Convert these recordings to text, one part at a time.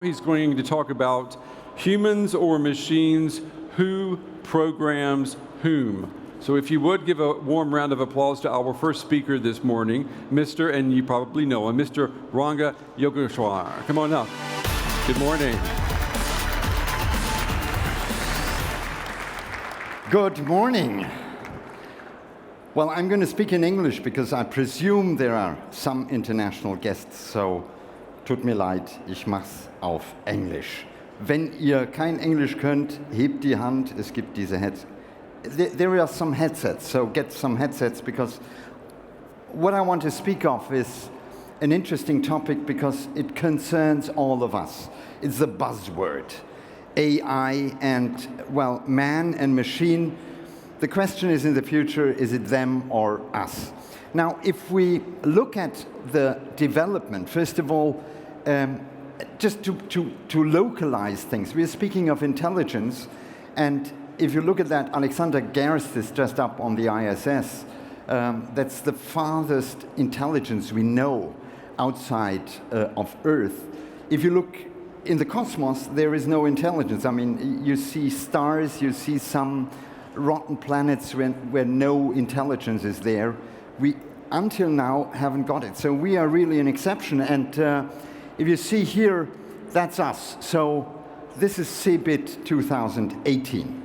He's going to talk about humans or machines, who programs whom. So if you would give a warm round of applause to our first speaker this morning, Mr., and you probably know him, Mr. Ranga Yogeshwar. Come on up. Good morning. Good morning. Well, I'm going to speak in English because I presume there are some international guests, so tut mir leid, ich mach's auf Englisch. Wenn ihr kein Englisch könnt, hebt die Hand, es gibt diese Headsets. There are some headsets, so get some headsets, because what I want to speak of is an interesting topic because it concerns all of us. It's the buzzword, AI and, well, man and machine. The question is, in the future, is it them or us? Now, if we look at the development, first of all, just to localize things, we are speaking of intelligence, and if you look at that, Alexander Gerst is just up on the ISS. That's the farthest intelligence we know outside of Earth. If you look in the cosmos, there is no intelligence. I mean, you see stars, you see some rotten planets where no intelligence is there. We, until now, haven't got it. So we are really an exception. And if you see here, that's us. So this is CEBIT 2018.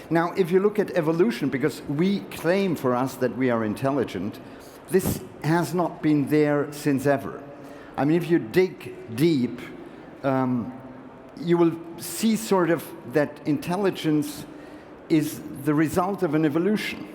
Now, if you look at evolution, because we claim for us that we are intelligent, this has not been there since ever. I mean, if you dig deep, you will see sort of that intelligence is the result of an evolution.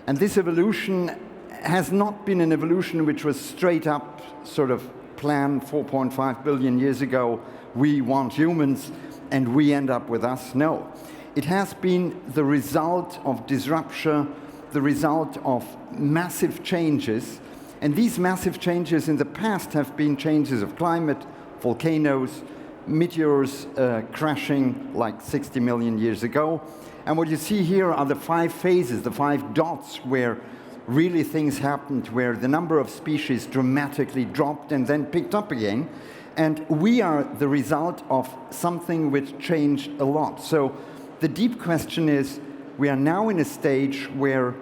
And this evolution has not been an evolution which was straight up sort of planned 4.5 billion years ago. We want humans and we end up with us. No. It has been the result of disruption, the result of massive changes. And these massive changes in the past have been changes of climate, volcanoes, meteors crashing like 60 million years ago. And what you see here are the 5 phases, the 5 dots where really things happened, where the number of species dramatically dropped and then picked up again. And we are the result of something which changed a lot. So the deep question is, we are now in a stage where,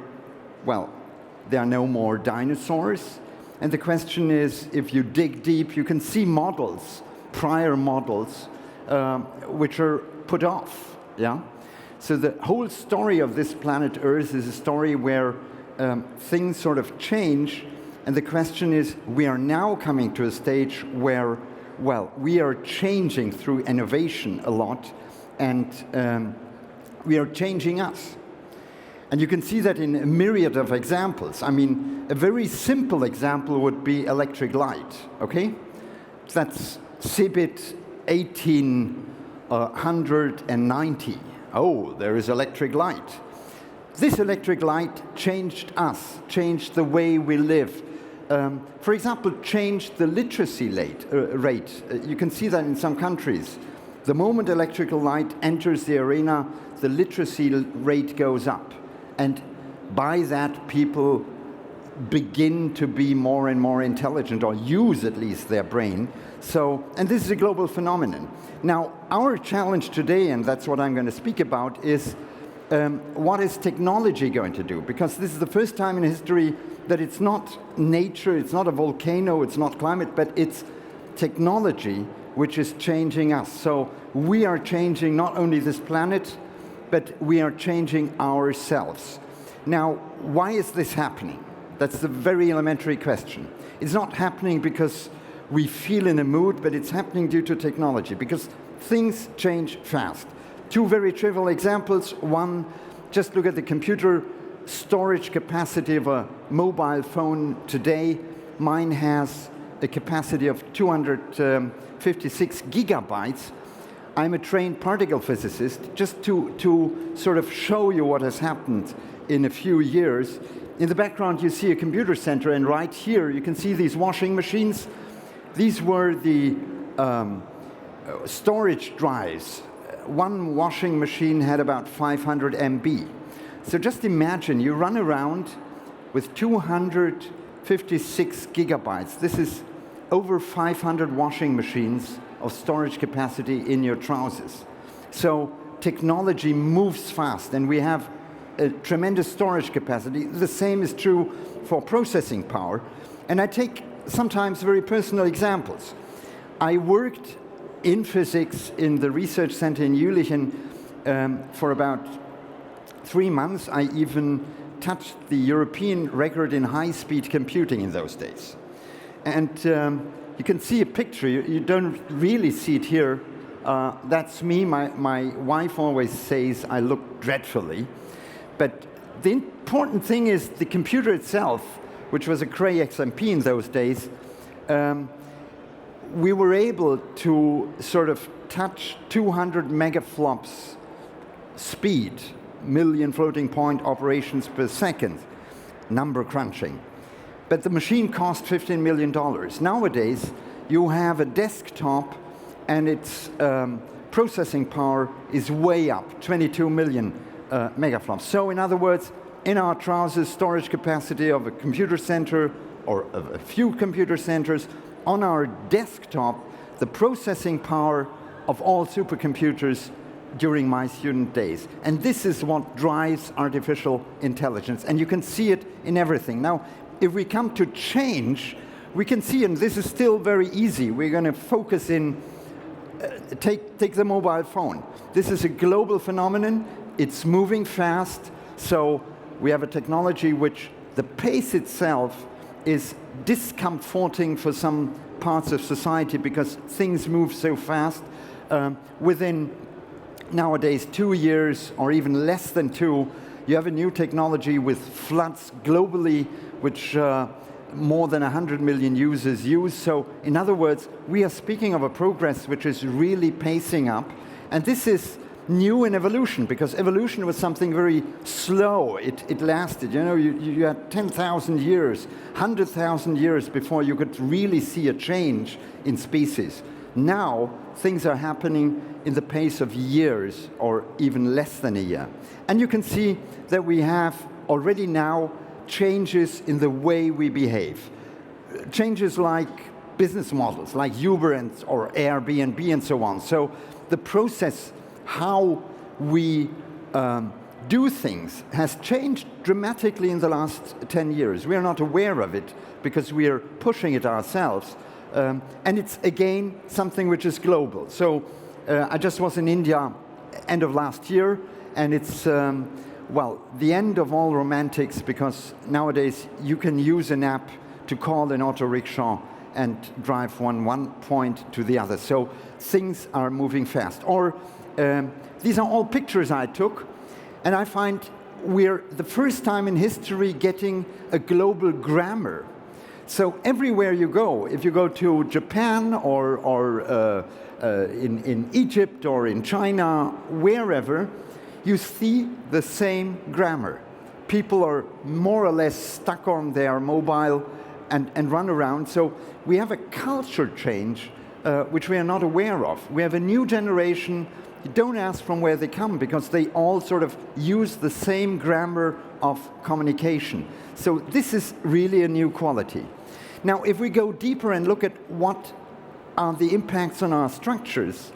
well, there are no more dinosaurs. And the question is, if you dig deep, you can see models, prior models, which are put off, yeah? So the whole story of this planet Earth is a story where things sort of change, and the question is, we are now coming to a stage where, well, we are changing through innovation a lot, and we are changing us. And you can see that in a myriad of examples. I mean, a very simple example would be electric light, okay? That's CEBIT 1890. Oh, there is electric light. This electric light changed us, changed the way we live. For example, changed the literacy rate. You can see that in some countries. The moment electrical light enters the arena, the literacy rate goes up. And by that, people begin to be more and more intelligent, or use at least their brain. So, and this is a global phenomenon. Now, our challenge today, and that's what I'm going to speak about, is what is technology going to do? Because this is the first time in history that it's not nature, it's not a volcano, it's not climate, but it's technology which is changing us. So we are changing not only this planet, but we are changing ourselves. Now, why is this happening? That's the very elementary question. It's not happening because we feel in a mood, but it's happening due to technology, because things change fast. 2 very trivial examples. One, just look at the computer storage capacity of a mobile phone today. Mine has a capacity of 256 gigabytes. I'm a trained particle physicist. Just to sort of show you what has happened in a few years. In the background, you see a computer center, and right here, you can see these washing machines. These were the storage drives. One washing machine had about 500 MB. So just imagine, you run around with 256 gigabytes. This is over 500 washing machines of storage capacity in your trousers. So technology moves fast, and we have a tremendous storage capacity. The same is true for processing power. And I take sometimes very personal examples. I worked in physics in the research center in Jülich for about 3 months. I even touched the European record in high-speed computing in those days. And you can see a picture. You don't really see it here. That's me. My wife always says I look dreadfully. But the important thing is the computer itself, which was a Cray XMP in those days. We were able to sort of touch 200 megaflops speed, million floating point operations per second, number crunching. But the machine cost $15 million. Nowadays, you have a desktop and its processing power is way up, 22 million megaflops. So in other words, in our trousers, storage capacity of a computer center or of a few computer centers, on our desktop, the processing power of all supercomputers during my student days. And this is what drives artificial intelligence. And you can see it in everything. Now, if we come to change, we can see, and this is still very easy, we're going to focus in, take the mobile phone. This is a global phenomenon. It's moving fast. So we have a technology which the pace itself is discomforting for some parts of society because things move so fast. Within nowadays 2 years or even less than 2, you have a new technology with floods globally, which more than 100 million users use. So in other words, we are speaking of a progress which is really pacing up. And this is new in evolution, because evolution was something very slow. It lasted, you know, you had 10,000 years, 100,000 years before you could really see a change in species. Now, things are happening in the pace of years, or even less than a year. And you can see that we have already now changes in the way we behave. Changes like business models, like Uber or Airbnb and so on. So the process, how we do things, has changed dramatically in the last 10 years. We are not aware of it because we are pushing it ourselves. And it's, again, something which is global. So I just was in India end of last year, and it's, well, the end of all romantics, because nowadays you can use an app to call an auto rickshaw and drive from one point to the other. So things are moving fast. Or these are all pictures I took, and I find we're the first time in history getting a global grammar. So everywhere you go, if you go to Japan or in Egypt or in China, wherever, you see the same grammar. People are more or less stuck on their mobile and run around. So we have a culture change which we are not aware of. We have a new generation. You don't ask from where they come, because they all sort of use the same grammar of communication. So this is really a new quality. Now, if we go deeper and look at what are the impacts on our structures,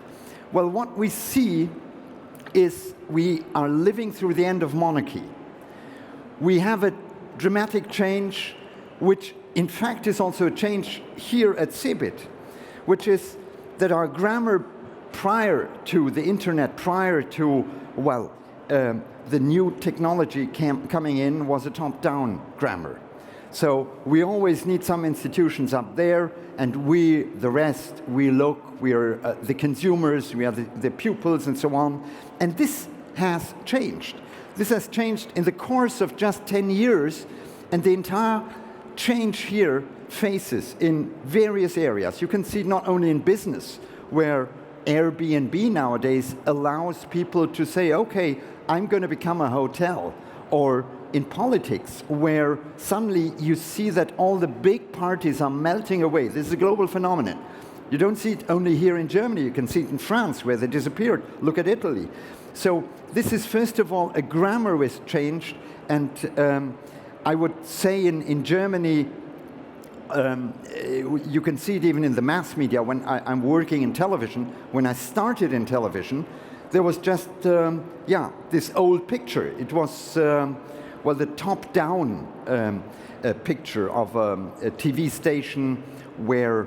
well, what we see is we are living through the end of monarchy. We have a dramatic change, which in fact is also a change here at CEBIT, which is that our grammar prior to the internet, prior to, well, the new technology coming in, was a top-down grammar. So we always need some institutions up there, and we, the rest, we look, we are the consumers, we are the pupils, and so on. And this has changed. This has changed in the course of just 10 years, and the entire change here faces in various areas. You can see it not only in business, where Airbnb nowadays allows people to say, okay, I'm going to become a hotel, or in politics, where suddenly you see that all the big parties are melting away. This is a global phenomenon. You don't see it only here in Germany. You can see it in France, where they disappeared. Look at Italy. So this is, first of all, a grammar which changed. And I would say in Germany, you can see it even in the mass media. When I'm working in television, when I started in television, there was just, this old picture. It was, the top-down picture of a TV station where,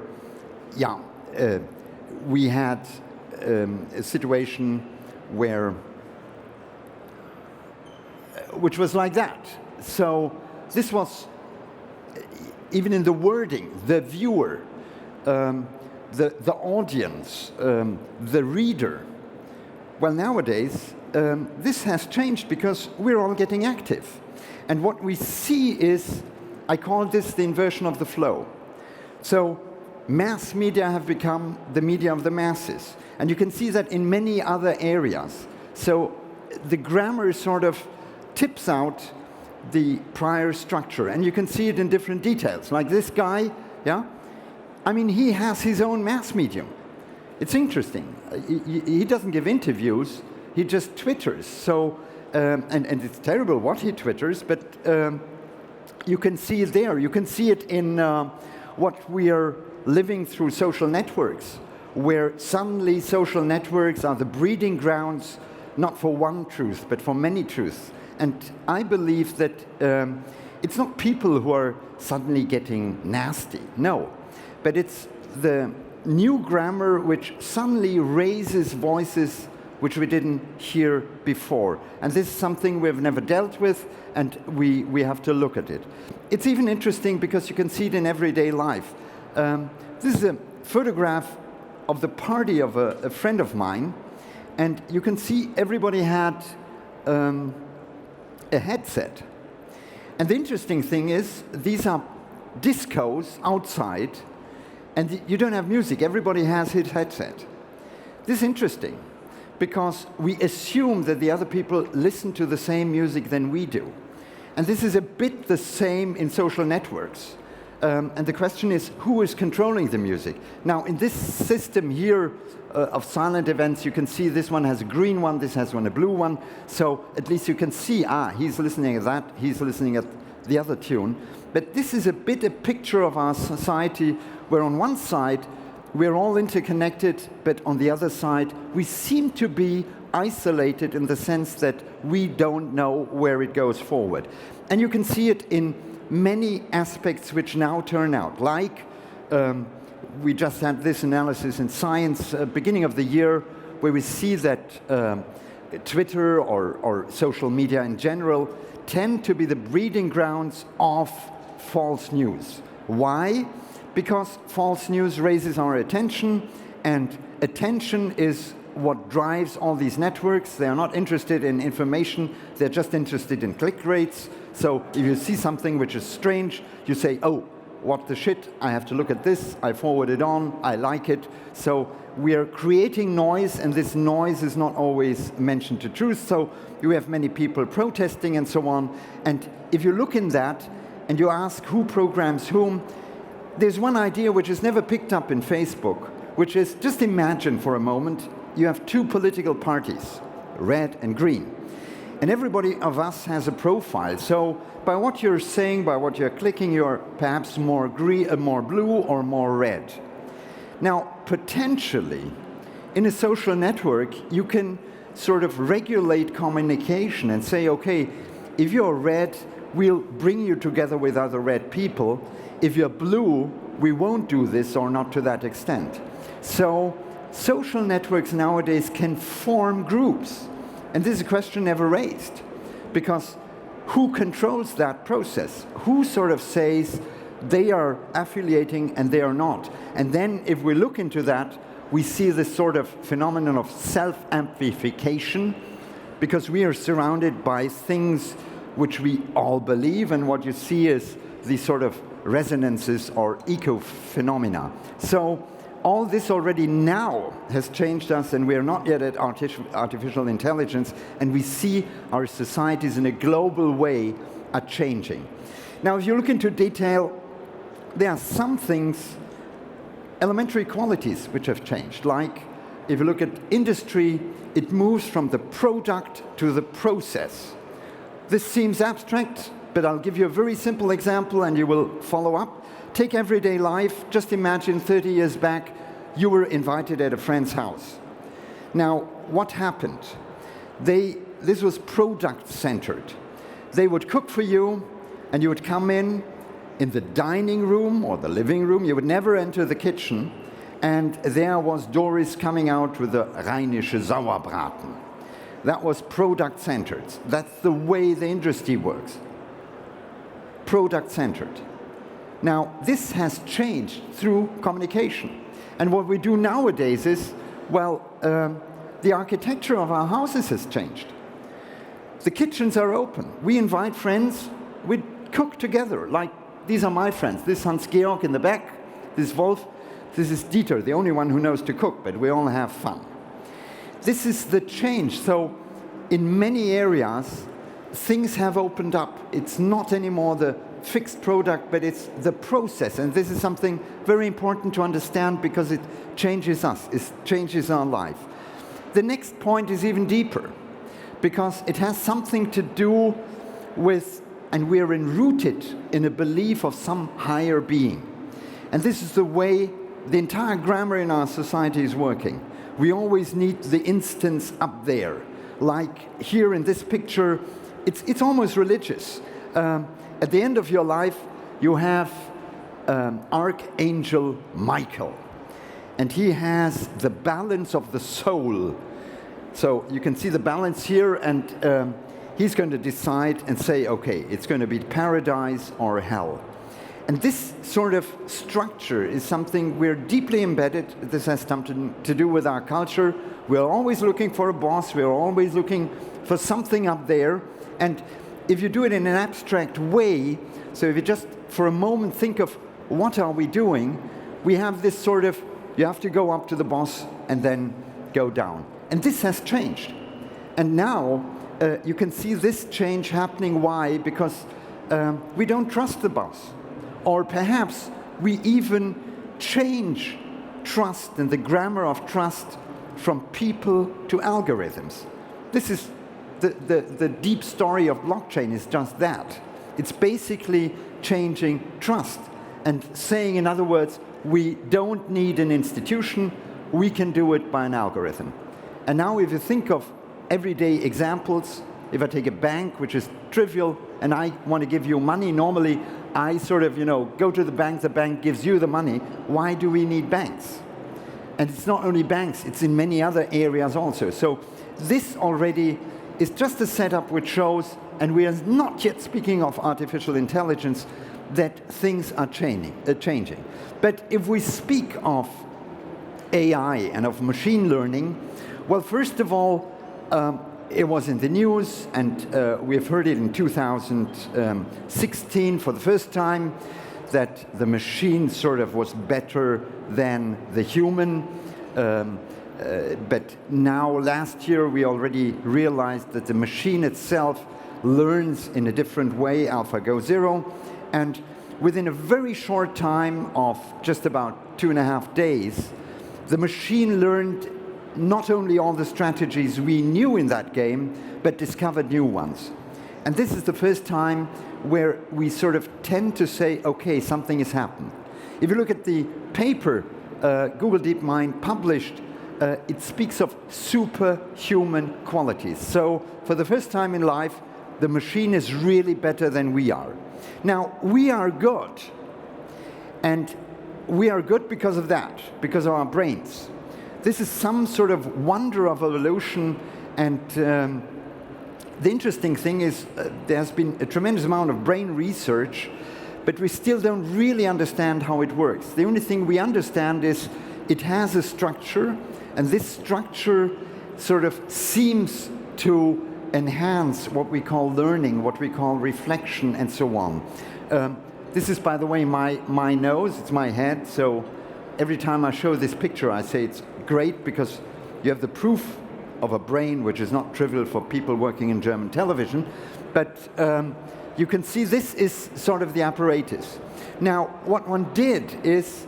we had a situation which was like that. So this was, even in the wording, the viewer, the audience, the reader. Well, nowadays, this has changed because we're all getting active. And what we see is, I call this the inversion of the flow. So mass media have become the media of the masses. And you can see that in many other areas. So the grammar sort of tips out the prior structure. And you can see it in different details. Like this guy, I mean, he has his own mass medium. It's interesting. He doesn't give interviews. He just twitters. So, and it's terrible what he twitters, but you can see it there. You can see it in what we are living through social networks, where suddenly social networks are the breeding grounds, not for one truth, but for many truths. And I believe that it's not people who are suddenly getting nasty, no. But it's the new grammar which suddenly raises voices which we didn't hear before. And this is something we've never dealt with, and we have to look at it. It's even interesting because you can see it in everyday life. This is a photograph of the party of a friend of mine, and you can see everybody had a headset. And the interesting thing is, these are discos outside, and you don't have music. Everybody has his headset. This is interesting, because we assume that the other people listen to the same music than we do. And this is a bit the same in social networks. And the question is, who is controlling the music? Now, in this system here of silent events, you can see this one has a green one, this has one a blue one. So at least you can see, he's listening at that, he's listening at the other tune. But this is a bit a picture of our society, where on one side, we're all interconnected, but on the other side, we seem to be isolated in the sense that we don't know where it goes forward. And you can see it in many aspects which now turn out, like we just had this analysis in Science beginning of the year, where we see that Twitter or social media in general tend to be the breeding grounds of false news. Why? Because false news raises our attention, and attention is what drives all these networks. They are not interested in information, they're just interested in click rates. So if you see something which is strange, you say, oh, what the shit, I have to look at this, I forward it on, I like it. So we are creating noise, and this noise is not always mentioned to truth. So you have many people protesting and so on. And if you look in that, and you ask who programs whom, there's one idea which is never picked up in Facebook, which is, just imagine for a moment, you have two political parties, red and green. And everybody of us has a profile. So by what you're saying, by what you're clicking, you're perhaps more blue or more red. Now, potentially, in a social network, you can sort of regulate communication and say, okay, if you're red, we'll bring you together with other red people. If you're blue, we won't do this, or not to that extent. So social networks nowadays can form groups. And this is a question never raised, because who controls that process? Who sort of says they are affiliating and they are not? And then if we look into that, we see this sort of phenomenon of self-amplification, because we are surrounded by things which we all believe, and what you see is these sort of resonances or eco-phenomena. So all this already now has changed us, and we are not yet at artificial intelligence, and we see our societies in a global way are changing. Now, if you look into detail, there are some things, elementary qualities, which have changed. Like, if you look at industry, it moves from the product to the process. This seems abstract, but I'll give you a very simple example and you will follow up. Take everyday life. Just imagine 30 years back, you were invited at a friend's house. Now, what happened? This was product-centered. They would cook for you, and you would come in the dining room or the living room. You would never enter the kitchen, and there was Doris coming out with the rheinische Sauerbraten. That was product-centered. That's the way the industry works. Product-centered. Now, this has changed through communication. And what we do nowadays is, well, the architecture of our houses has changed. The kitchens are open. We invite friends. We cook together. Like, these are my friends. This is Hans-Georg in the back. This is Wolf. This is Dieter, the only one who knows to cook, but we all have fun. This is the change. So in many areas, things have opened up. It's not anymore the fixed product, but it's the process. And this is something very important to understand because it changes us. It changes our life. The next point is even deeper because it has something to do with, and we're enrooted in a belief of some higher being. And this is the way the entire grammar in our society is working. We always need the instance up there. Like here in this picture, it's almost religious. At the end of your life, you have Archangel Michael. And he has the balance of the soul. So you can see the balance here, and he's going to decide and say, okay, it's going to be paradise or hell. And this sort of structure is something we're deeply embedded. This has something to do with our culture. We're always looking for a boss. We're always looking for something up there. And if you do it in an abstract way, so if you just for a moment think of what are we doing, we have this sort of, you have to go up to the boss and then go down. And this has changed. And now you can see this change happening. Why? Because we don't trust the boss. Or perhaps we even change trust and the grammar of trust from people to algorithms. This is the deep story of blockchain is just that. It's basically changing trust and saying, in other words, we don't need an institution, we can do it by an algorithm. And now if you think of everyday examples, if I take a bank, which is trivial, and I want to give you money, normally I sort of, go to the bank gives you the money. Why do we need banks? And it's not only banks, it's in many other areas also. So this already is just a setup which shows, and we are not yet speaking of artificial intelligence, that things are changing. But if we speak of AI and of machine learning, well, first of all, it was in the news, and we've heard it in 2016 for the first time, that the machine sort of was better than the human. But now, last year, we already realized that the machine itself learns in a different way, AlphaGo 0. And within a very short time of just about 2.5 days, the machine learned not only all the strategies we knew in that game, but discovered new ones. And this is the first time where we sort of tend to say, okay, something has happened. If you look at the paper Google DeepMind published, it speaks of superhuman qualities. So for the first time in life, the machine is really better than we are. Now, we are good. And we are good because of that, because of our brains. This is some sort of wonder of evolution, and the interesting thing is there's been a tremendous amount of brain research, but we still don't really understand how it works. The only thing we understand is it has a structure, and this structure sort of seems to enhance what we call learning, what we call reflection, and so on. This is, by the way, my nose, it's my head, so every time I show this picture, I say it's great because you have the proof of a brain, which is not trivial for people working in German television, but you can see this is sort of the apparatus. Now, what one did is,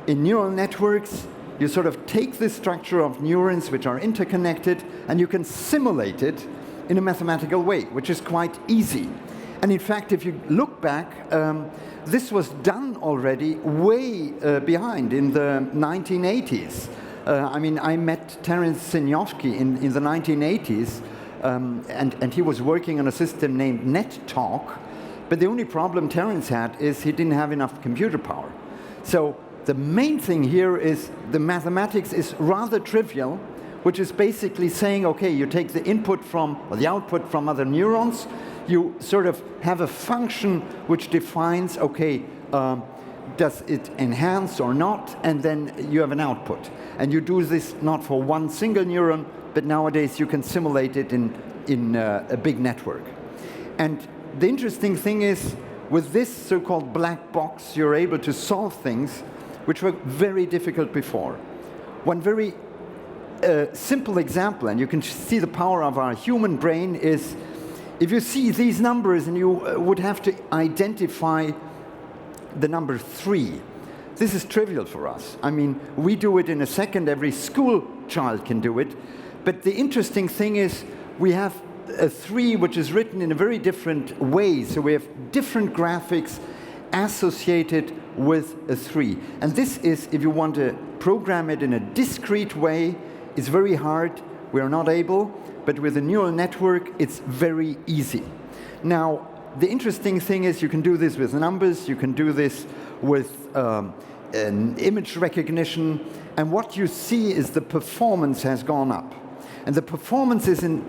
in neural networks, you sort of take the structure of neurons which are interconnected, and you can simulate it in a mathematical way, which is quite easy. And in fact, if you look back, this was done already way behind in the 1980s. I mean, I met Terence Sinofsky in the 1980s, and he was working on a system named NetTalk. But the only problem Terence had is he didn't have enough computer power. So the main thing here is the mathematics is rather trivial, which is basically saying, okay, you take the input from, or the output from other neurons, you sort of have a function which defines, okay, does it enhance or not, and then you have an output. And you do this not for one single neuron, but nowadays you can simulate it in a big network. And the interesting thing is, with this so-called black box, you're able to solve things which were very difficult before. One very simple example, and you can see the power of our human brain, is if you see these numbers and you would have to identify the number 3. This is trivial for us. I mean, we do it in a second, every school child can do it. But the interesting thing is we have a 3 which is written in a very different way. So we have different graphics associated with a 3. And this is, if you want to program it in a discrete way, it's very hard. We are not able. But with a neural network, it's very easy. Now, the interesting thing is you can do this with numbers. You can do this with an image recognition. And what you see is the performance has gone up. And the performance is in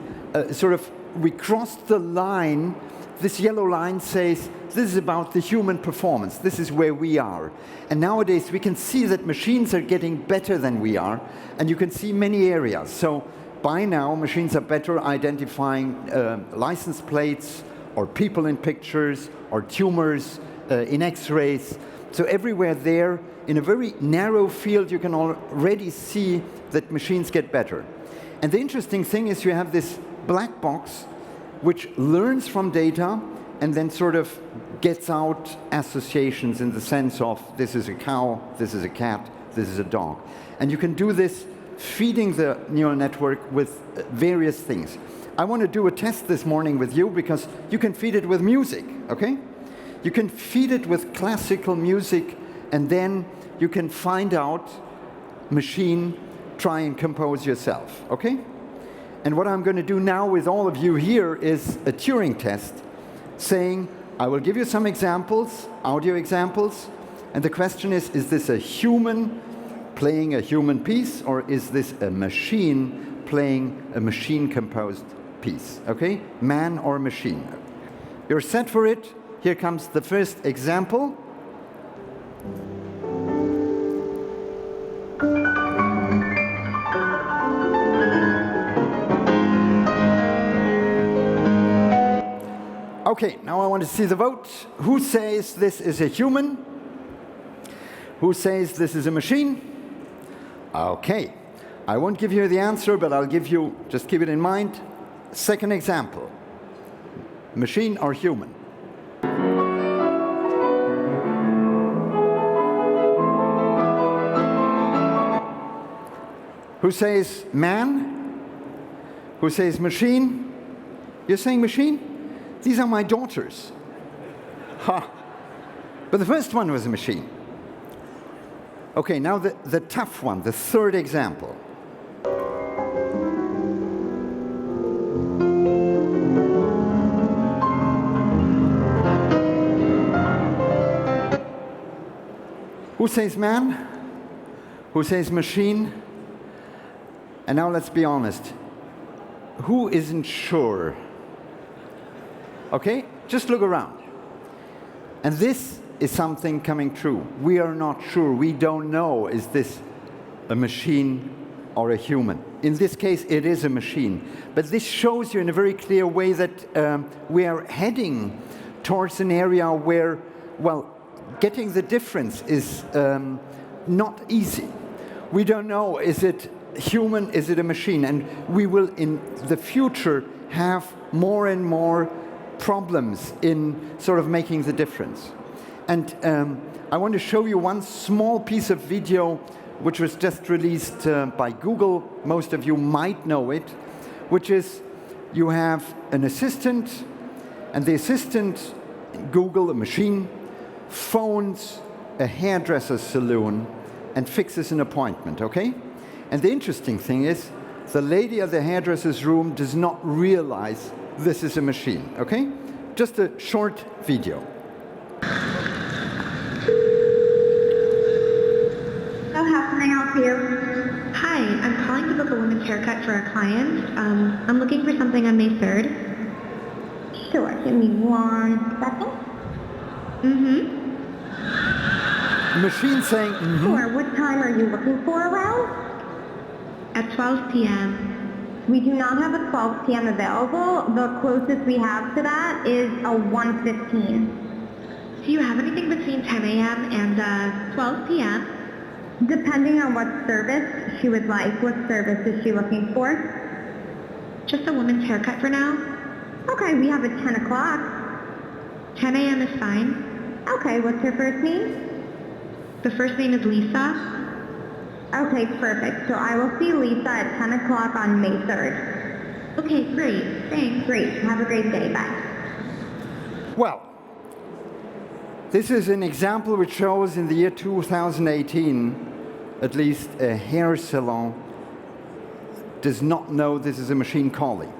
sort of, we crossed the line. This yellow line says, this is about the human performance. This is where we are. And nowadays, we can see that machines are getting better than we are. And you can see many areas. So by now, machines are better identifying license plates, or people in pictures, or tumors in X-rays. So everywhere there, in a very narrow field, you can already see that machines get better. And the interesting thing is you have this black box which learns from data and then sort of gets out associations in the sense of this is a cow, this is a cat, this is a dog. And you can do this feeding the neural network with various things. I want to do a test this morning with you because you can feed it with music, okay? You can feed it with classical music and then you can find out, machine, try and compose yourself, okay? And what I'm going to do now with all of you here is a Turing test saying, I will give you some examples, audio examples, and the question is this a human playing a human piece, or is this a machine playing a machine-composed piece, okay? Man or machine. You're set for it. Here comes the first example. Okay, now I want to see the vote. Who says this is a human? Who says this is a machine? Okay, I won't give you the answer, but I'll give you, just keep it in mind. Second example, machine or human? Who says man? Who says machine? You're saying machine? These are my daughters. Ha! But the first one was a machine. Okay, now the tough one, the third example. Who says man? Who says machine? And now let's be honest. Who isn't sure? Okay, just look around. And this is something coming true. We are not sure. We don't know, is this a machine or a human? In this case, it is a machine. But this shows you in a very clear way that we are heading towards an area where, well, getting the difference is not easy. We don't know, is it human, is it a machine? And we will, in the future, have more and more problems in sort of making the difference. And I want to show you one small piece of video which was just released by Google. Most of you might know it, which is you have an assistant And the assistant, Google, a machine, phones a hairdresser's salon and fixes an appointment, okay? And the interesting thing is, the lady at the hairdresser's room does not realize this is a machine, okay? Just a short video. So how can I help you? Hi, I'm calling to book a women's haircut for a client. I'm looking for something on May 3rd. Sure, give me 1 second. Machine saying, Sure, what time are you looking for around? At 12 p.m. We do not have a 12 p.m. available. The closest we have to that is a 1:15. Do you have anything between 10 a.m. and 12 p.m.? Depending on what service she would like. What service is she looking for? Just a women's haircut for now. Okay, we have a 10 o'clock. 10 a.m. is fine. Okay, what's her first name? The first name is Lisa. Okay, perfect. So I will see Lisa at 10 o'clock on May 3rd. Okay, great. Thanks. Great. Have a great day. Bye. well, this is an example which shows in the year 2018, at least a hair salon does not know this is a machine calling.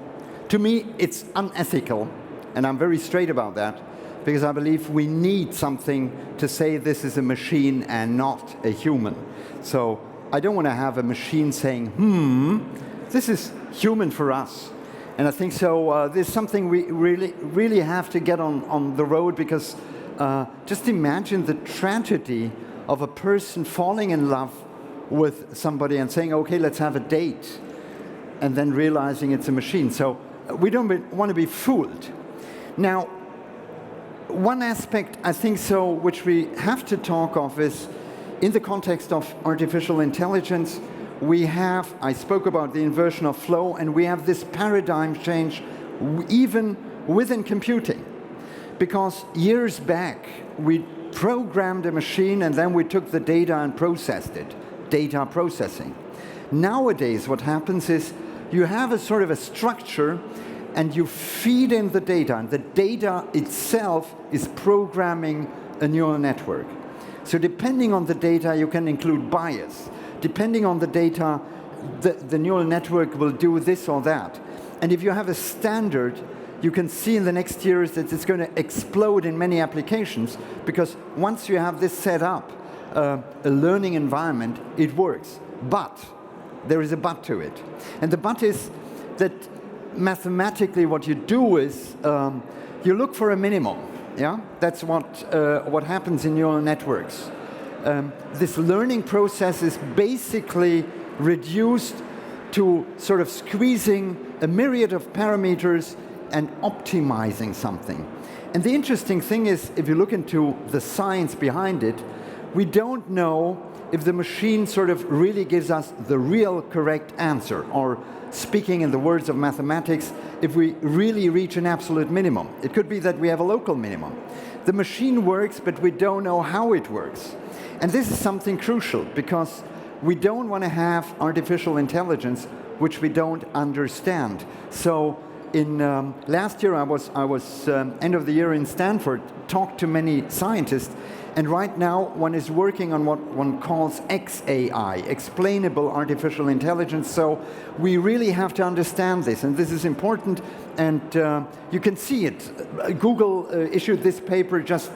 To me, it's unethical, and I'm very straight about that, because I believe we need something to say this is a machine and not a human. So I don't want to have a machine saying, this is human for us. And I think so, there's something we really have to get on the road, because just imagine the tragedy of a person falling in love with somebody and saying, okay, let's have a date, and then realizing it's a machine. So we don't want to be fooled. Now, one aspect, I think so, which we have to talk of is, in the context of artificial intelligence, we have, I spoke about the inversion of flow, and we have this paradigm change even within computing. Because years back, we programmed a machine and then we took the data and processed it, data processing. Nowadays, what happens is you have a sort of a structure and you feed in the data, and the data itself is programming a neural network. So depending on the data, you can include bias. Depending on the data, the neural network will do this or that. And if you have a standard, you can see in the next years that it's going to explode in many applications, because once you have this set up, a learning environment, it works. But there is a but to it. And the but is that mathematically what you do is you look for a minimum. Yeah, that's what happens in neural networks. This learning process is basically reduced to sort of squeezing a myriad of parameters and optimizing something. And the interesting thing is, if you look into the science behind it, we don't know if the machine sort of really gives us the real correct answer, or speaking in the words of mathematics, if we really reach an absolute minimum. It could be that we have a local minimum. The machine works, but we don't know how it works. And this is something crucial, because we don't want to have artificial intelligence which we don't understand. So in last year, I was end of the year in Stanford, talked to many scientists, and right now one is working on what one calls XAI, explainable artificial intelligence. So we really have to understand this, and this is important, and you can see it. Google issued this paper just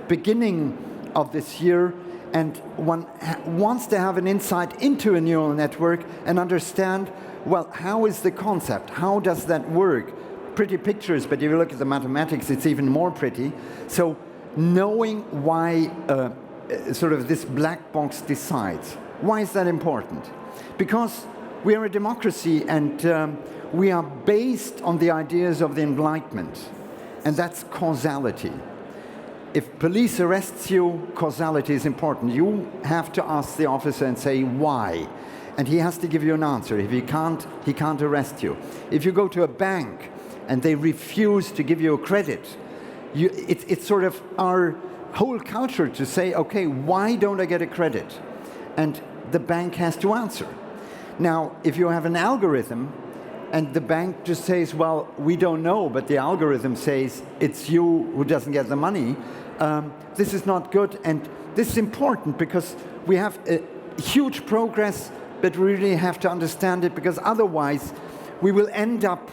beginning of this year, and one wants to have an insight into a neural network and understand, well, how is the concept? How does that work? Pretty pictures, but if you look at the mathematics, it's even more pretty. So knowing why sort of this black box decides. Why is that important? Because we are a democracy, and we are based on the ideas of the Enlightenment, and that's causality. If police arrests you, causality is important. You have to ask the officer and say why, and he has to give you an answer. If he can't arrest you. If you go to a bank and they refuse to give you a credit, it's sort of our whole culture to say, okay, why don't I get a credit? And the bank has to answer. Now, if you have an algorithm, and the bank just says, well, we don't know, but the algorithm says it's you who doesn't get the money. This is not good, and this is important because we have a huge progress, but we really have to understand it, because otherwise we will end up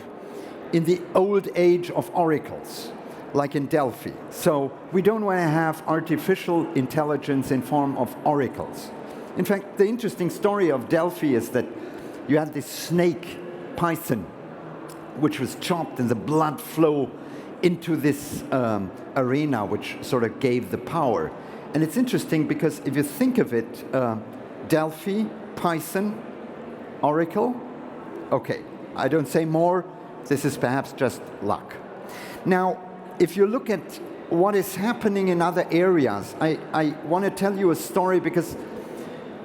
in the old age of oracles, like in Delphi. So we don't want to have artificial intelligence in form of oracles. In fact, the interesting story of Delphi is that you had this snake python, which was chopped and the blood flow into this arena, which sort of gave the power. And it's interesting because if you think of it, Delphi, Python, Oracle, okay, I don't say more, this is perhaps just luck. Now, if you look at what is happening in other areas, I want to tell you a story, because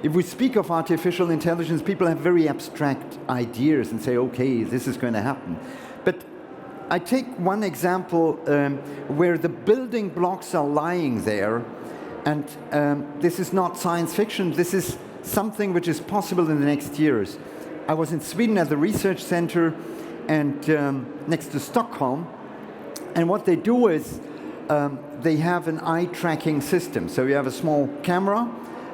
if we speak of artificial intelligence, people have very abstract ideas and say, okay, this is going to happen. But I take one example where the building blocks are lying there, and this is not science fiction, this is something which is possible in the next years. I was in Sweden at the research center and next to Stockholm, and what they do is they have an eye tracking system. So you have a small camera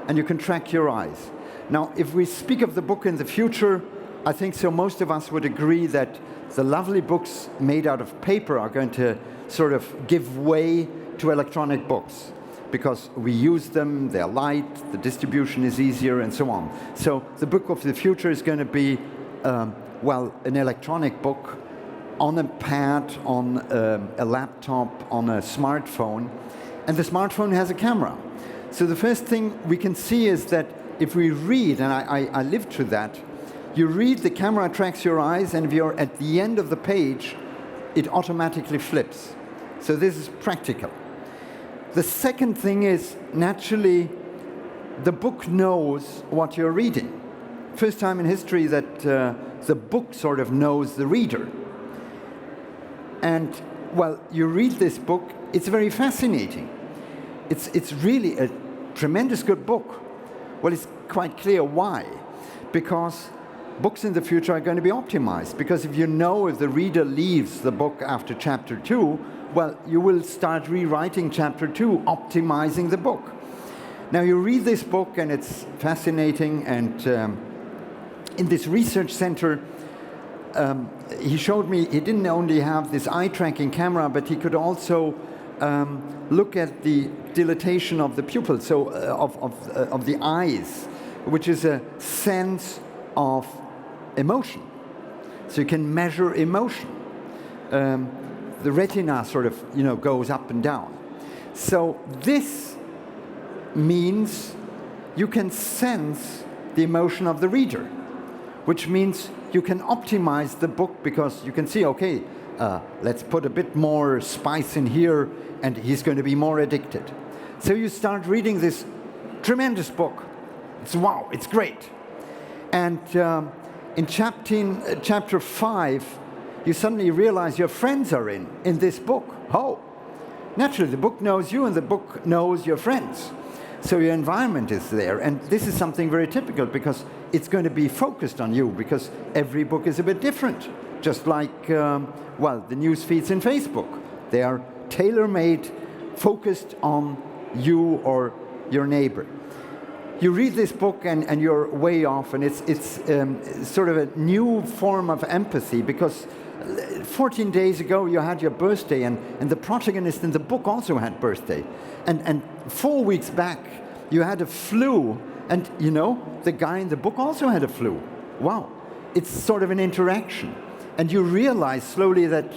and you can track your eyes. Now, if we speak of the book in the future, I think so most of us would agree that the lovely books made out of paper are going to sort of give way to electronic books, because we use them, they're light, the distribution is easier, and so on. So the book of the future is going to be, well, an electronic book on a pad, on a laptop, on a smartphone, and the smartphone has a camera. So the first thing we can see is that if we read, and I lived through that, you read, the camera tracks your eyes, and if you're at the end of the page, it automatically flips. So this is practical. The second thing is, naturally, the book knows what you're reading. First time in history that the book sort of knows the reader. And, well, you read this book, it's very fascinating. It's really a tremendous good book. Well, it's quite clear why. Because books in the future are going to be optimized. Because if you know if the reader leaves the book after chapter 2, well, you will start rewriting chapter 2, optimizing the book. Now, you read this book, and it's fascinating. And in this research center, he showed me he didn't only have this eye-tracking camera, but he could also look at the dilatation of the pupil, so of the eyes, which is a sense of emotion. So you can measure emotion. The retina sort of, goes up and down. So this means you can sense the emotion of the reader, which means you can optimize the book, because you can see, okay, let's put a bit more spice in here, and he's going to be more addicted. So you start reading this tremendous book. It's wow, it's great. And in chapter 5, you suddenly realize your friends are in this book. Oh, naturally, the book knows you, and the book knows your friends. So your environment is there, and this is something very typical, because it's going to be focused on you, because every book is a bit different. Just like, well, the news feeds in Facebook. They are tailor-made, focused on you or your neighbor. You read this book and you're way off, and it's sort of a new form of empathy, because 14 days ago you had your birthday, and the protagonist in the book also had birthday. And 4 weeks back you had a flu, and the guy in the book also had a flu. Wow, it's sort of an interaction. And you realize slowly that,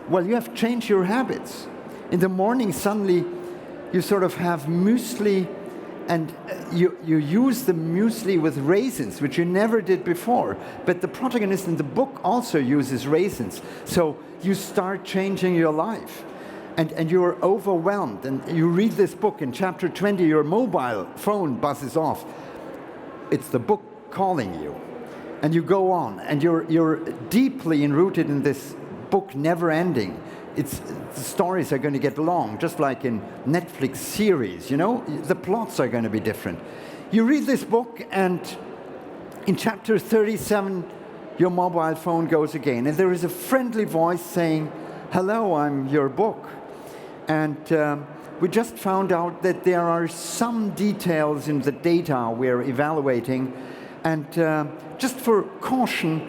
well, you have changed your habits. In the morning, suddenly, you sort of have muesli, and you use the muesli with raisins, which you never did before. But the protagonist in the book also uses raisins. So you start changing your life. And you're overwhelmed. And you read this book, in chapter 20, your mobile phone buzzes off. It's the book calling you. And you go on, and you're deeply enrooted in this book, never ending. The stories are going to get long, just like in Netflix series, the plots are going to be different. You read this book, and in chapter 37, your mobile phone goes again, and there is a friendly voice saying, "Hello, I'm your book." And we just found out that there are some details in the data we're evaluating, and just for caution,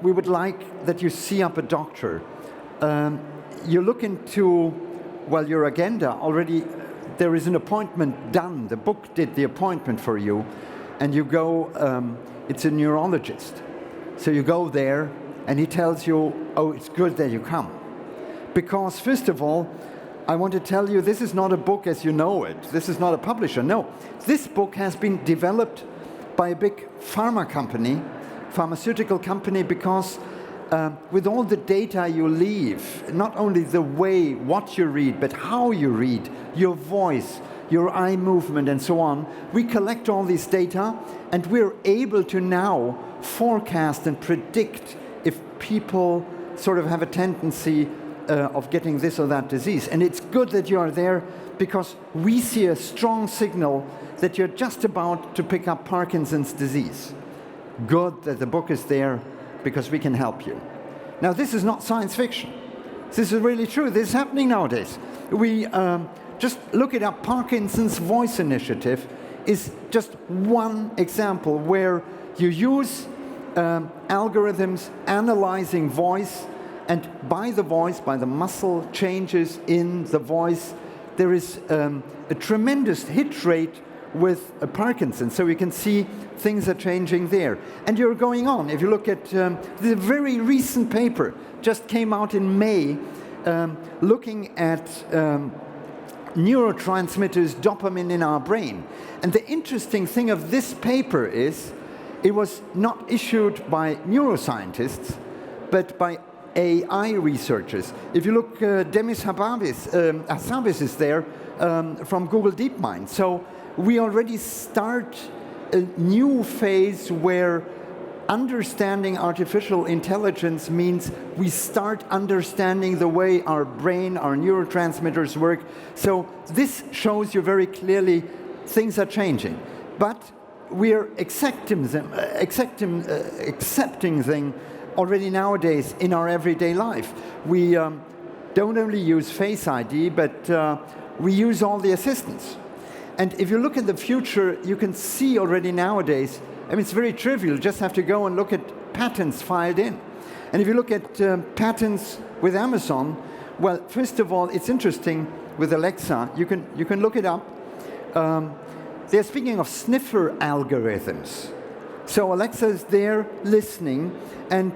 we would like that you see up a doctor. You look into, well, your agenda already. There is an appointment done. The book did the appointment for you, and you go. It's a neurologist, so you go there, and he tells you, "Oh, it's good that you come," because first of all, I want to tell you, this is not a book as you know it. This is not a publisher. No, this book has been developed by a big pharmaceutical company, because with all the data you leave, not only the way, what you read, but how you read, your voice, your eye movement, and so on, we collect all this data, and we're able to now forecast and predict if people sort of have a tendency of getting this or that disease. And it's good that you are there, because we see a strong signal that you're just about to pick up Parkinson's disease. Good that the book is there, because we can help you. Now, this is not science fiction. This is really true. This is happening nowadays. We just look it up. Parkinson's Voice Initiative is just one example where you use algorithms analyzing voice, and by the muscle changes in the voice, there is a tremendous hit rate with Parkinson's. So you can see things are changing there. And you're going on. If you look at the very recent paper, just came out in May, looking at neurotransmitters, dopamine in our brain. And the interesting thing of this paper is, it was not issued by neuroscientists, but by AI researchers. If you look, Demis Hassabis is there from Google DeepMind. So we already start a new phase where understanding artificial intelligence means we start understanding the way our brain, our neurotransmitters work. So this shows you very clearly things are changing. But we're accepting them already nowadays in our everyday life. We don't only use Face ID, but we use all the assistants. And if you look at the future, you can see already nowadays, I mean, it's very trivial, just have to go and look at patents filed in. And if you look at patents with Amazon, well, first of all, it's interesting with Alexa, you can look it up. They're speaking of sniffer algorithms. So Alexa is there listening, and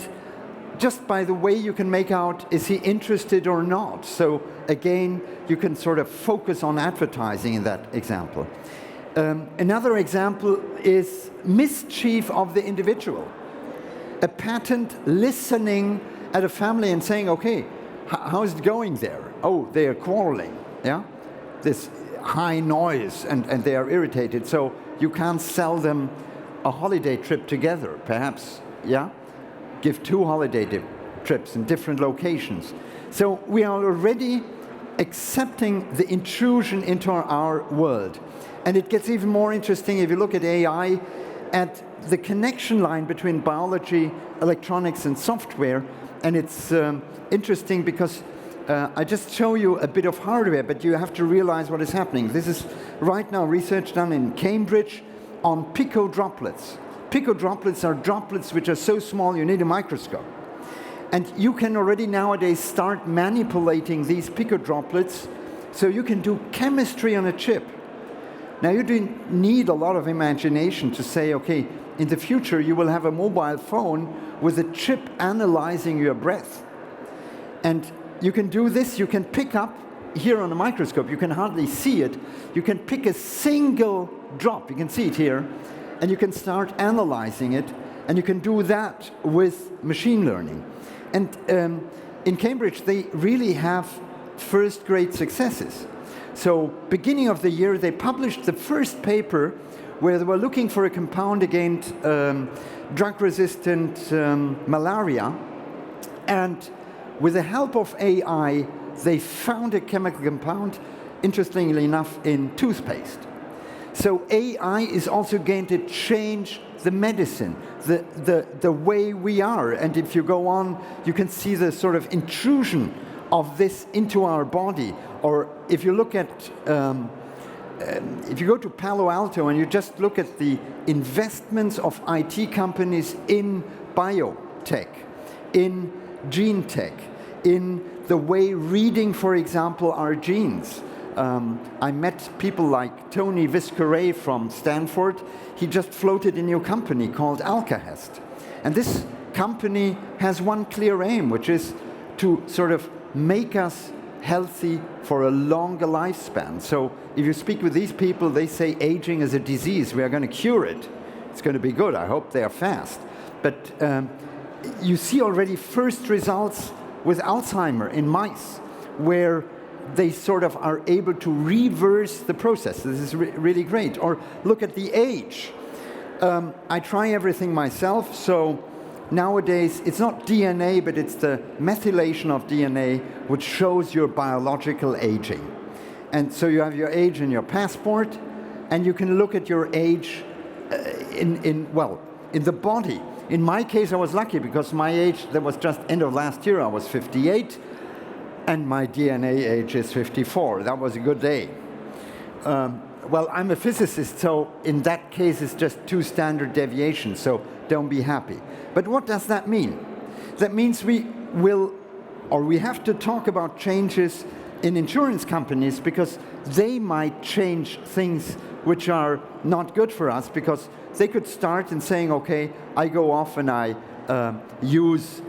just by the way you can make out, is he interested or not? So again, you can sort of focus on advertising in that example. Another example is mischief of the individual. A patent listening at a family and saying, okay, how's it going there? Oh, they are quarreling, yeah? This high noise, and they are irritated, so you can't sell them a holiday trip together, perhaps, yeah? Give 2 holiday trips in different locations. So we are already accepting the intrusion into our world. And it gets even more interesting if you look at AI, at the connection line between biology, electronics, and software. And it's interesting because I just show you a bit of hardware, but you have to realize what is happening. This is right now research done in Cambridge on pico droplets. Pico droplets are droplets which are so small you need a microscope. And you can already nowadays start manipulating these pico droplets, so you can do chemistry on a chip. Now you do need a lot of imagination to say, okay, in the future you will have a mobile phone with a chip analyzing your breath. And you can do this, you can pick up, here on a microscope, you can hardly see it, you can pick a single drop, you can see it here, and you can start analyzing it, and you can do that with machine learning. And in Cambridge, they really have first-grade successes. So beginning of the year, they published the first paper where they were looking for a compound against drug-resistant malaria. And with the help of AI, they found a chemical compound, interestingly enough, in toothpaste. So AI is also going to change the medicine, the way we are. And if you go on, you can see the sort of intrusion of this into our body. Or if you look at, if you go to Palo Alto and you just look at the investments of IT companies in biotech, in gene tech, in the way reading, for example, our genes. I met people like Tony Viscaray from Stanford. He just floated a new company called Alkahest. And this company has one clear aim, which is to sort of make us healthy for a longer lifespan. So if you speak with these people, they say aging is a disease. We are going to cure it. It's going to be good. I hope they are fast. But you see already first results with Alzheimer in mice, where they sort of are able to reverse the process. This is really great. Or look at the age. I try everything myself, so nowadays it's not DNA, but it's the methylation of DNA which shows your biological aging. And so you have your age in your passport, and you can look at your age in the body. In my case, I was lucky because my age, that was just end of last year, I was 58. And my DNA age is 54. That was a good day. Well, I'm a physicist, so in that case, it's just 2 standard deviations, so don't be happy. But what does that mean? That means we have to talk about changes in insurance companies because they might change things which are not good for us, because they could start in saying, okay, I go off and I use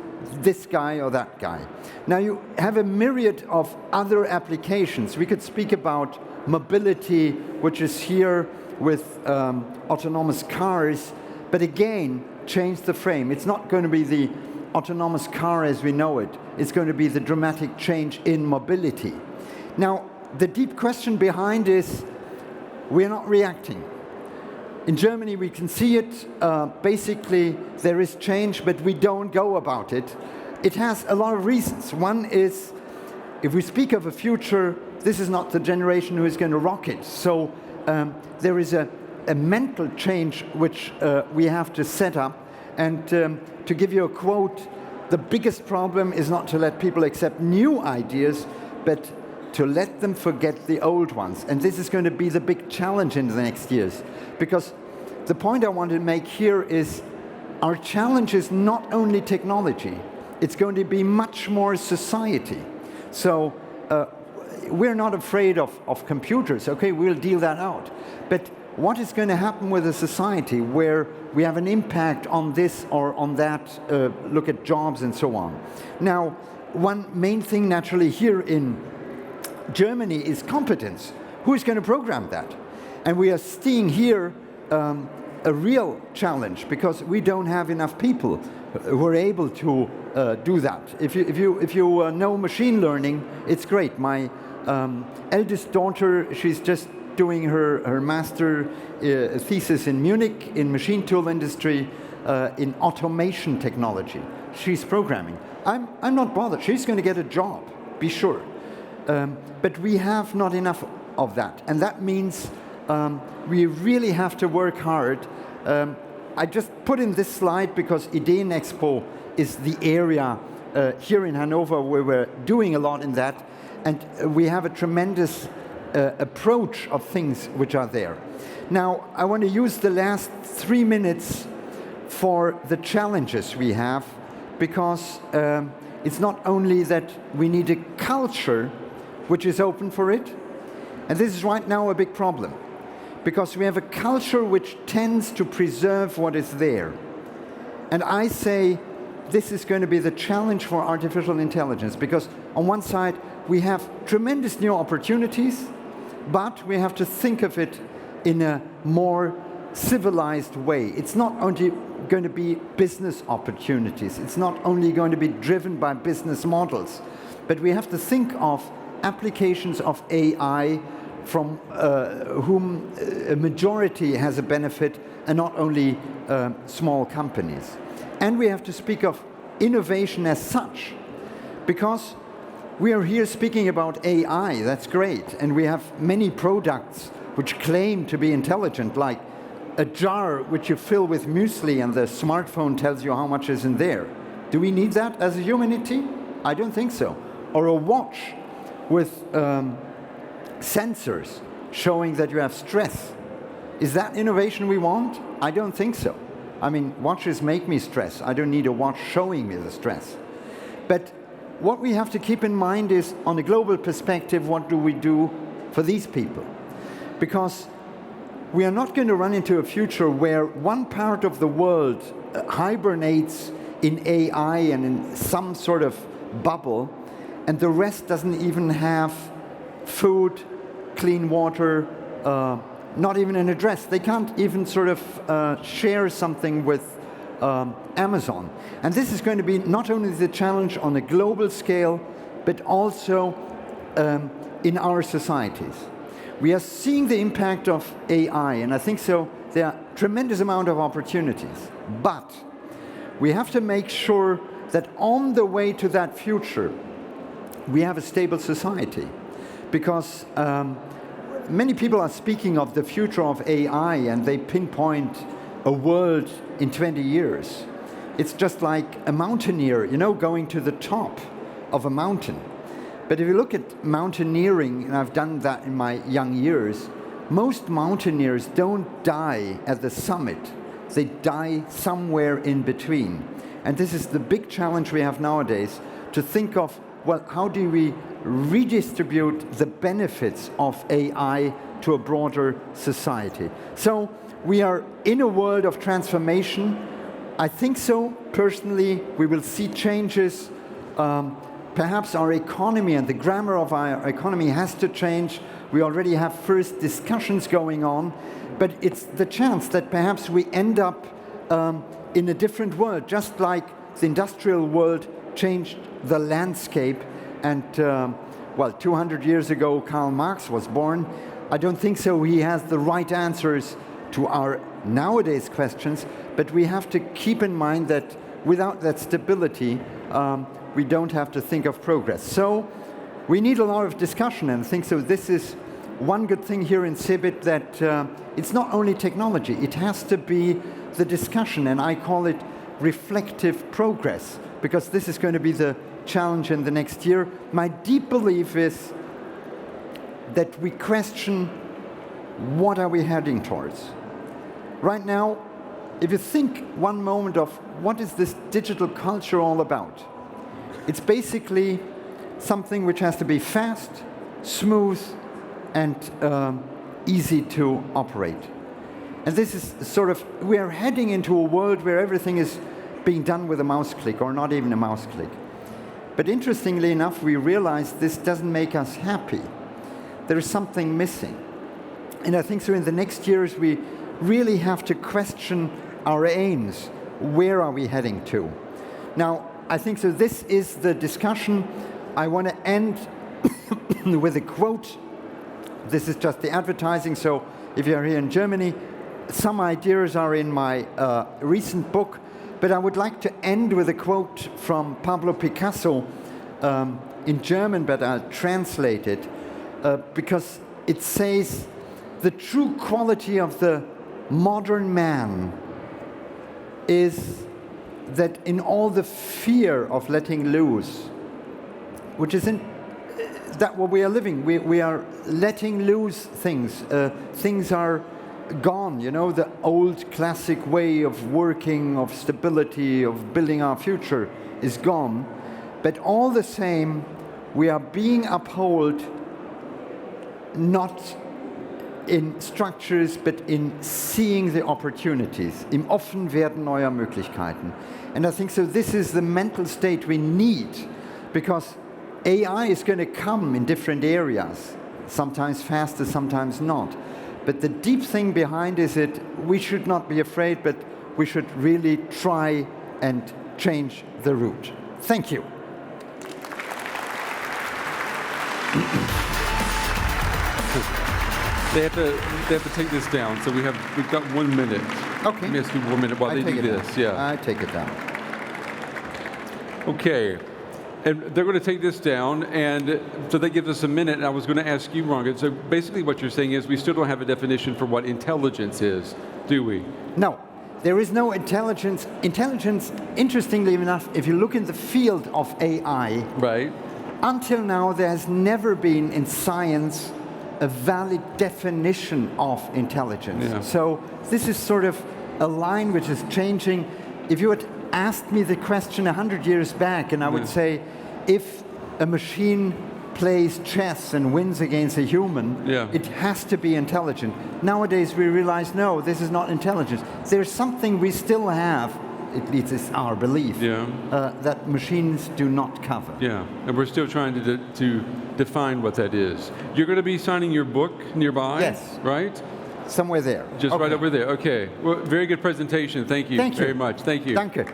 this guy or that guy. Now you have a myriad of other applications. We could speak about mobility, which is here with autonomous cars, but again, change the frame. It's not going to be the autonomous car as we know it. It's going to be the dramatic change in mobility. Now, the deep question behind is, we're not reacting. In Germany, we can see it. Basically, there is change, but we don't go about it. It has a lot of reasons. One is, if we speak of a future, this is not the generation who is going to rock it. So there is a mental change which we have to set up. And to give you a quote, the biggest problem is not to let people accept new ideas, but to let them forget the old ones. And this is going to be the big challenge in the next years. Because the point I want to make here is our challenge is not only technology, it's going to be much more society. So we're not afraid of computers. Okay, we'll deal that out. But what is going to happen with a society where we have an impact on this or on that, look at jobs and so on. Now, one main thing naturally here in Germany is competence. Who is going to program that? And we are seeing here a real challenge because we don't have enough people who are able to do that. If you know machine learning, it's great. My eldest daughter, she's just doing her master thesis in Munich in machine tool industry in automation technology. She's programming. I'm not bothered. She's going to get a job, be sure. But we have not enough of that. And that means we really have to work hard. I just put in this slide because Ideen Expo is the area here in Hanover where we're doing a lot in that. And we have a tremendous approach of things which are there. Now, I want to use the last 3 minutes for the challenges we have, because it's not only that we need a culture which is open for it, and this is right now a big problem, because we have a culture which tends to preserve what is there. And I say this is going to be the challenge for artificial intelligence, because on one side we have tremendous new opportunities, but we have to think of it in a more civilized way. It's not only going to be business opportunities. It's not only going to be driven by business models, but we have to think of applications of AI from whom a majority has a benefit, and not only small companies. And we have to speak of innovation as such, because we are here speaking about AI, that's great, and we have many products which claim to be intelligent, like a jar which you fill with muesli and the smartphone tells you how much is in there. Do we need that as a humanity? I don't think so. Or a watch with sensors showing that you have stress. Is that innovation we want? I don't think so. I mean, watches make me stress. I don't need a watch showing me the stress. But what we have to keep in mind is, on a global perspective, what do we do for these people? Because we are not going to run into a future where one part of the world hibernates in AI and in some sort of bubble, and the rest doesn't even have food, clean water, not even an address. They can't even sort of share something with Amazon. And this is going to be not only the challenge on a global scale, but also in our societies. We are seeing the impact of AI, and I think so there are tremendous amount of opportunities. But we have to make sure that on the way to that future, we have a stable society. Because many people are speaking of the future of AI, and they pinpoint a world in 20 years. It's just like a mountaineer, you know, going to the top of a mountain. But if you look at mountaineering, and I've done that in my young years, most mountaineers don't die at the summit. They die somewhere in between. And this is the big challenge we have nowadays, to think of, well, how do we redistribute the benefits of AI to a broader society? So we are in a world of transformation. I think so, personally, we will see changes. Perhaps our economy and the grammar of our economy has to change. We already have first discussions going on, but it's the chance that perhaps we end up in a different world, just like the industrial world changed the landscape. And, well, 200 years ago, Karl Marx was born. I don't think so he has the right answers to our nowadays questions, but we have to keep in mind that without that stability, we don't have to think of progress. So we need a lot of discussion, and I think so this is one good thing here in CEBIT, that it's not only technology, it has to be the discussion, and I call it reflective progress, because this is going to be the challenge in the next year. My deep belief is that we question, what are we heading towards? Right now, if you think one moment of what is this digital culture all about, it's basically something which has to be fast, smooth, and easy to operate. And this is sort of, we are heading into a world where everything is being done with a mouse click, or not even a mouse click. But interestingly enough, we realize this doesn't make us happy. There is something missing. And I think so in the next years, we really have to question our aims. Where are we heading to? Now, I think so this is the discussion. I want to end with a quote. This is just the advertising, so if you're here in Germany, some ideas are in my recent book, but I would like to end with a quote from Pablo Picasso in German, but I'll translate it, because it says, the true quality of the modern man is that in all the fear of letting loose, which is in that what we are living, we are letting loose things. Things are gone, you know, the old classic way of working, of stability, of building our future is gone. But all the same, we are being upheld not in structures, but in seeing the opportunities, im Offenwerden neuer Möglichkeiten. And I think so this is the mental state we need, because AI is going to come in different areas, sometimes faster, sometimes not. But the deep thing behind is that we should not be afraid, but we should really try and change the route. Thank you. They have to take this down, so we've got 1 minute. Okay. Let me ask you 1 minute while they do this. Yeah. I take it down. Okay. And they're going to take this down, and so that gives us a minute, and I was going to ask you, Ranga, so basically what you're saying is we still don't have a definition for what intelligence is. do we? No, there is no intelligence. Intelligence, interestingly enough, if you look in the field of AI, Right. until now there has never been in science a valid definition of intelligence. Yeah. So this is sort of a line which is changing. If you had asked me the question 100 years back, and I would say, if a machine plays chess and wins against a human, it has to be intelligent. Nowadays we realize, no, this is not intelligence. There's something we still have, at least it's our belief, that machines do not cover. Yeah, and we're still trying to define what that is. You're going to be signing your book nearby? Yes. Right? Somewhere there. Just right over there. Okay. Well, very good presentation. Thank you, Thank you very much. Thank you. Danke.